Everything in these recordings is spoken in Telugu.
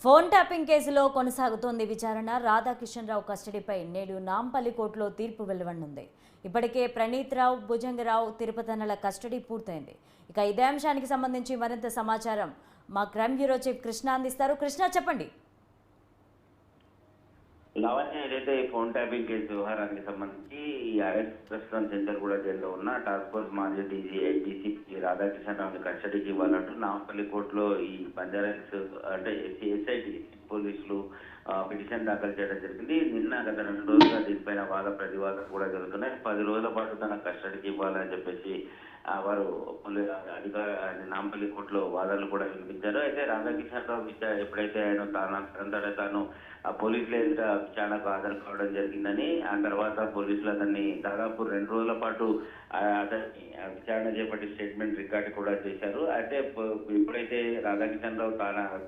ఫోన్ ట్యాపింగ్ కేసులో కొనసాగుతోంది విచారణ. రాధాకిషన్ రావు కస్టడీపై నేడు నాంపల్లి కోర్టులో తీర్పు వెలువడనుంది. ఇప్పటికే ప్రణీత్ రావు, భుజంగరావు, తిరుపతన్నల కస్టడీ పూర్తయింది. ఇక ఇదే అంశానికి సంబంధించి మరింత సమాచారం మా క్రైమ్ బ్యూరో చీఫ్ కృష్ణ అందిస్తారు. కృష్ణ, చెప్పండి. లావణ్య, ఏదైతే ఈ ఫోన్ ట్యాపింగ్ కేసు వ్యవహారానికి సంబంధించి ఈ అరెస్ట్ ప్రస్తుతం సెంచర్గూడ జైల్లో ఉన్న టాస్క్ ఫోర్స్ మాజీ డీసీపీ రాధాకిషన్ రావుని కస్టడీకి ఇవ్వాలంటూ నాంపల్లి కోర్టులో ఈ బంజారాహిల్స్ అంటే ఎస్ఐటి పోలీసులు పిటిషన్ దాఖలు చేయడం జరిగింది. నిన్న గత 2 రోజులుగా దీనిపైన వాద ప్రతివాదం కూడా జరుగుతున్నాయి. 10 రోజుల పాటు తన కస్టడీకి ఇవ్వాలని చెప్పేసి వారు నాంపల్లి కోర్టులో వాదనలు కూడా వినిపించారు. అయితే రాధాకిషన్ రావు ఎప్పుడైతే ఆయన తనంతటా తాను పోలీసుల ఎదుట విచారణకు హాజరు కావడం జరిగిందని, ఆ తర్వాత పోలీసులు అతన్ని దాదాపు 2 రోజుల పాటు అతన్ని విచారణ చేపట్టి స్టేట్మెంట్ రికార్డు కూడా చేశారు. అయితే ఎప్పుడైతే రాధాకిషన్ రావు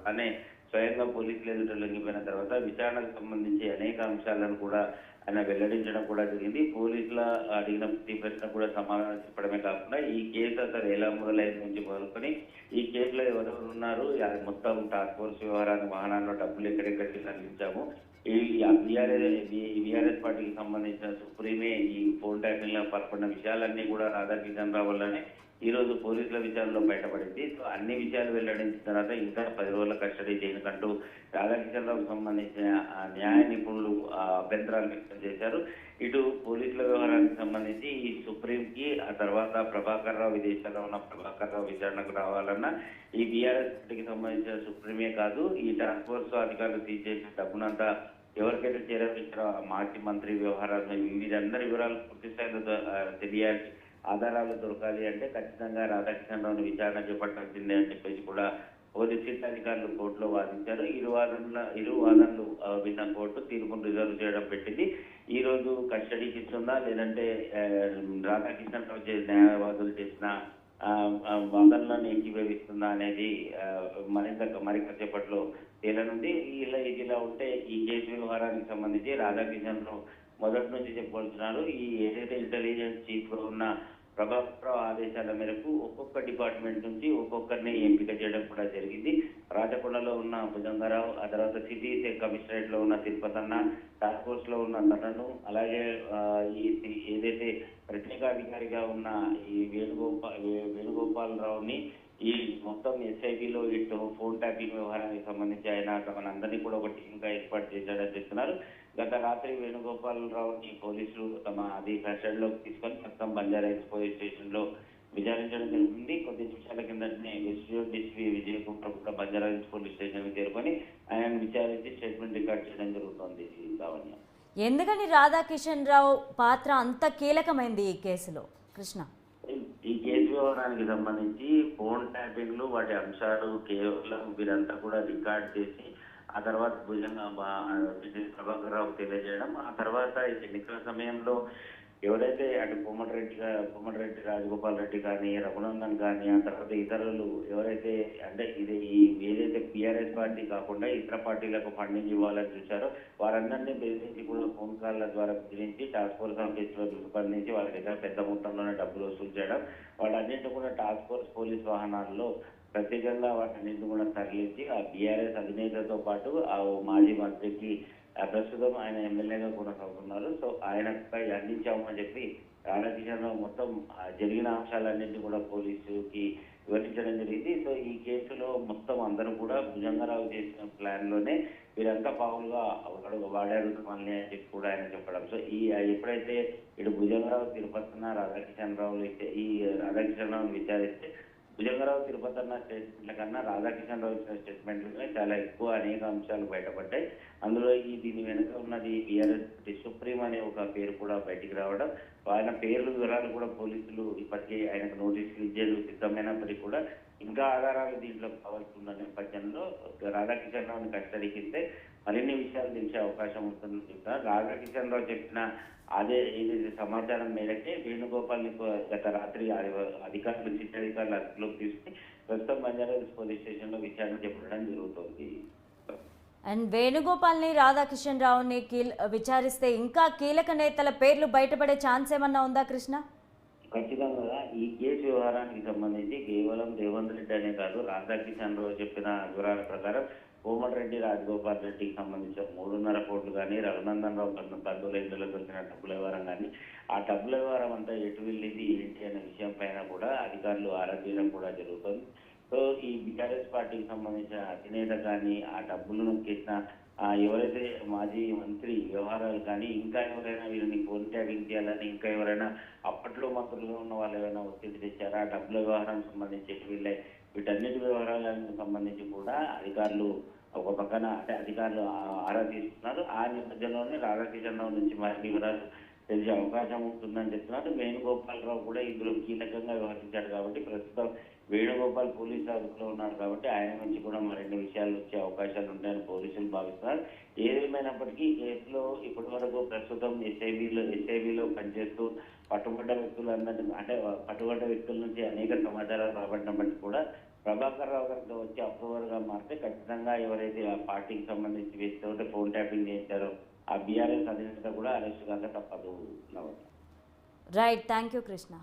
తానే స్వయంగా పోలీసులు ఎదుట లొంగిపోయిన తర్వాత విచారణకు సంబంధించి అనేక అంశాలను కూడా ఆయన వెల్లడించడం కూడా జరిగింది. పోలీసుల అడిగిన ప్రతి ప్రశ్న కూడా సమాధానం చెప్పడమే కాకుండా ఈ కేసు అసలు ఎలా మొదలైన నుంచి మొదలుకొని ఈ కేసులో ఎవరెవరు ఉన్నారు, అది మొత్తం టాస్క్ ఫోర్స్ వ్యవహారాన్ని వాహనాల్లో డబ్బులు ఎక్కడెక్కడికి తరలించాము, ఈ బీఆర్ఎస్ పార్టీకి సంబంధించిన సుప్రీమే ఈ ఫోన్ ట్యాపింగ్ లో పాల్పడిన విషయాలన్నీ కూడా రాధాకిషన్ రావు వల్లనే ఈ రోజు పోలీసుల విచారణలో బయటపడింది. సో అన్ని విషయాలు వెల్లడించిన తర్వాత ఇంకా 10 రోజుల కస్టడీ చేయనుకంటూ రాధాకిషన్ రావుకు సంబంధించిన న్యాయ నిపుణులు అభ్యంతరాలు వ్యక్తం చేశారు. ఇటు పోలీసుల వ్యవహారానికి సంబంధించి ఈ సుప్రీంకి, ఆ తర్వాత ప్రభాకర్ రావు విదేశాల్లో ఉన్న ప్రభాకర్ రావు విచారణకు రావాలన్నా ఈ బీఆర్ఎస్ పార్టీకి సంబంధించిన సుప్రీమే కాదు, ఈ టాస్క్ ఫోర్స్ అధికారులు తీసేసిన డబ్బునంతా ఎవరికైతే చేరవేశారో మాజీ మంత్రి వ్యవహారాలు వీరందరి వివరాలు పూర్తి స్థాయిలో తెలియాలి, ఆధారాలు దొరకాలి అంటే ఖచ్చితంగా రాధాకిషన్ రావుని విచారణ చేపట్టాల్సిందే అని చెప్పేసి కూడా పోలీసు అధికారులు కోర్టులో వాదించారు. ఇరు వాదనలు విన్న కోర్టు తీర్పును రిజర్వ్ చేయడం పెట్టింది. ఈ రోజు కస్టడీకి ఇస్తుందా లేదంటే రాధాకిషన్ రావు న్యాయవాదులు చేసిన వాదనలను ఏకీభవిస్తుందా అనేది మరికొద్దిసేపట్లో తేలనుంది. ఇలా ఉంటే ఈ కేసు వ్యవహారానికి సంబంధించి రాధాకిషన్ రావు మొదటి నుంచి చెప్పుకుంటున్నారు. ఈ ఏదైతే ఇంటెలిజెన్స్ చీఫ్ గా ఉన్న ప్రభాకర్ రావు ఆదేశాల మేరకు ఒక్కొక్క డిపార్ట్మెంట్ నుంచి ఒక్కొక్కరిని ఎంపిక చేయడం కూడా జరిగింది. రాచకొండలో ఉన్న భుజంగరావు, ఆ తర్వాత సిటీ కమిషనరేట్ లో ఉన్న తిరుపతన్న, టాస్క్ ఫోర్స్ లో ఉన్న తనను, అలాగే ఏదైతే ప్రత్యేకాధికారిగా ఉన్న ఈ వేణుగోపాల్ రావుని, ఈ మొత్తం ఎస్ఐబిలో ఇటు ఫోన్ ట్యాపింగ్ వ్యవహారానికి సంబంధించి ఆయన మనందరినీ కూడా ఒక టీమ్ గా ఏర్పాటు చేశాడని చెప్తున్నారు. గత రాత్రి వేణుగోపాల్ రావుని పోలీసులు అది కస్టడీలోకి తీసుకొని మొత్తం బంజారాహిల్స్ పోలీస్ స్టేషన్ లో విచారించడం జరిగింది. కొద్ది నిమిషాల కిందటనే డిసిపి విజయ్ కుమార్ కూడా బంజారాహిల్స్ పోలీస్ స్టేషన్ కి చేరుకొని ఆయన విచారించి స్టేట్మెంట్ రికార్డ్ చేయడం జరుగుతోంది. లావణ్య, ఎందుకని రాధాకిషన్ రావు పాత్ర అంత కీలకమైంది ఈ కేసులో? కృష్ణ, ఈ కేసు వ్యవహారానికి సంబంధించి ఫోన్ ట్యాపింగ్లు వాటి అంశాలు కేవలం వీరంతా కూడా రికార్డ్ చేసి ఆ తర్వాత ప్రభాకర్ రావుకు తెలియజేయడం, ఆ తర్వాత ఎన్నికల సమయంలో ఎవరైతే అటు కోమటిరెడ్డి రాజగోపాల్ రెడ్డి కానీ, రఘునందన్ కానీ, ఆ తర్వాత ఇతరులు ఎవరైతే అంటే ఏదైతే బీఆర్ఎస్ పార్టీ కాకుండా ఇతర పార్టీలకు ఫండింగ్ ఇవ్వాలని చూశారో వారందరినీ బెదిరించి కూడా ఫోన్ కాల్ల ద్వారా బెదిరించి టాస్క్ ఫోర్స్ ఆఫీసులో రూపొందించి వాళ్ళ దగ్గర పెద్ద మొత్తంలోనే డబ్బులు వసూలు చేయడం, వాళ్ళన్నింటినీ కూడా టాస్క్ ఫోర్స్ పోలీస్ వాహనాల్లో ప్రత్యేకంగా వాటన్నింటినీ కూడా తరలించి ఆ బీఆర్ఎస్ అధినేతతో పాటు ఆ మాజీ మంత్రికి ప్రస్తుతం ఆయన ఎమ్మెల్యేగా కొనసాగుతున్నారు. సో ఆయనపై అందించామని చెప్పి రాధాకిషన్ రావు మొత్తం జరిగిన అంశాలన్నింటినీ కూడా పోలీసుకి వివరించడం జరిగింది. సో ఈ కేసులో మొత్తం అందరూ కూడా భుజంగరావు చేసిన ప్లాన్ లోనే వీరంతా పావులుగా వాడారు మళ్ళీ అని చెప్పి కూడా ఆయన చెప్పడం. సో ఎప్పుడైతే ఇటు భుజంగరావు, తిరుపతన్న, రాధాకిషన్ రావుని విచారిస్తే భుజంగరావు, తిరుపతన్న స్టేట్మెంట్ల కన్నా రాధాకిషన్ రావు ఇచ్చిన స్టేట్మెంట్లనే చాలా ఎక్కువ అనేక అంశాలు బయటపడ్డాయి. అందులో దీని వెనుక ఉన్నది బీఆర్ఎస్ సుప్రీం అనే ఒక పేరు కూడా బయటికి రావడం, ఆయన పేర్లు వివరాలు కూడా పోలీసులు ఇప్పటికే ఆయనకు నోటీసులు ఇచ్చేందుకు సిద్ధమైనప్పటికీ కూడా ఇంకా ఆధారాలు దీంట్లో కావాల్సి ఉన్న నేపథ్యంలో రాధాకిషన్ రావుని కస్టడీకి ఇస్తే మరిన్ని విషయాలు తెలిసే అవకాశం ఉంటుందని చెప్తారు. రాధాకిషన్ రావు చెప్పిన ఏదైతే సమాచారం మేరకే వేణుగోపాల్ని గత రాత్రి సిటీ అధికారులు అదుపులోకి తీసుకుని ప్రస్తుతం బంజారాహిల్స్ పోలీస్ స్టేషన్ లో విచారణ చేపట్టడం జరుగుతుంది. అండ్ వేణుగోపాల్ని, రాధాకిషన్ రావుని విచారిస్తే ఇంకా కీలక నేతల పేర్లు బయటపడే ఛాన్స్ ఏమన్నా ఉందా కృష్ణ? ఖచ్చితంగా ఈ కేసు వ్యవహారానికి సంబంధించి కేవలం రేవంత్ రెడ్డి అనే కాదు, రాధాకిషన్ రావు చెప్పిన వివరాల ప్రకారం కోమటిరెడ్డి రాజగోపాల్ రెడ్డికి సంబంధించిన 3.5 కోట్లు కానీ, రఘునందన్ రావు బంధువుల ఇళ్లలో దొరికిన డబ్బుల వ్యవహారం కానీ, ఆ డబ్బుల వ్యవహారం అంతా ఎటు వెళ్ళింది ఏంటి అనే విషయం పైన కూడా అధికారులు ఆరా తీయడం కూడా జరుగుతుంది. సో ఈ బీఆర్ఎస్ పార్టీకి సంబంధించిన అధినేత కానీ, ఆ డబ్బులు నొక్కేసిన ఎవరైతే మాజీ మంత్రి వ్యవహారాలు కానీ, ఇంకా ఎవరైనా వీళ్ళని ఫోన్ ట్యాపింగ్ చేయాలని, ఇంకా ఎవరైనా అప్పట్లో మంత్రులుగా ఉన్న వాళ్ళు ఏమైనా ఒత్తిడి తెచ్చారా, ఆ డబ్బుల వ్యవహారం సంబంధించి వీటన్నిటి వ్యవహారాలకు సంబంధించి కూడా అధికారులు ఒక పక్కన అధికారులు ఆరా తీస్తున్నారు. ఆ నేపథ్యంలోనే రాధాకిషన్ రావు నుంచి మరిన్ని వివరాలు తెలిసే అవకాశం ఉంటుందని చెప్తున్నారు. వేణుగోపాలరావు కూడా ఇందులో కీలకంగా వ్యవహరించాడు కాబట్టి ప్రస్తుతం వేణుగోపాల్ పోలీసు అదుపులో ఉన్నారు కాబట్టి ఆయన నుంచి కూడా మరిన్ని విషయాలు వచ్చే అవకాశాలు ఉంటాయని పోలీసులు భావిస్తున్నారు. ఏదేమైనప్పటికీ కేసులో ఇప్పటి వరకు ప్రస్తుతం ఎస్ఐబిలో పనిచేస్తూ పట్టుబడ్డ వ్యక్తుల నుంచి అనేక సమాచారాలు రాబడినప్పటికీ కూడా ప్రభాకర్ రావు గారికి వచ్చి అప్రూవర్గా మారితే ఖచ్చితంగా ఎవరైతే ఆ పార్టీకి సంబంధించి వ్యక్తి ఫోన్ ట్యాపింగ్ చేశారో ఆ బీఆర్ఎస్ అధినేత కూడా అరెస్ట్ కాక తప్పదు. Right, thank you Krishna.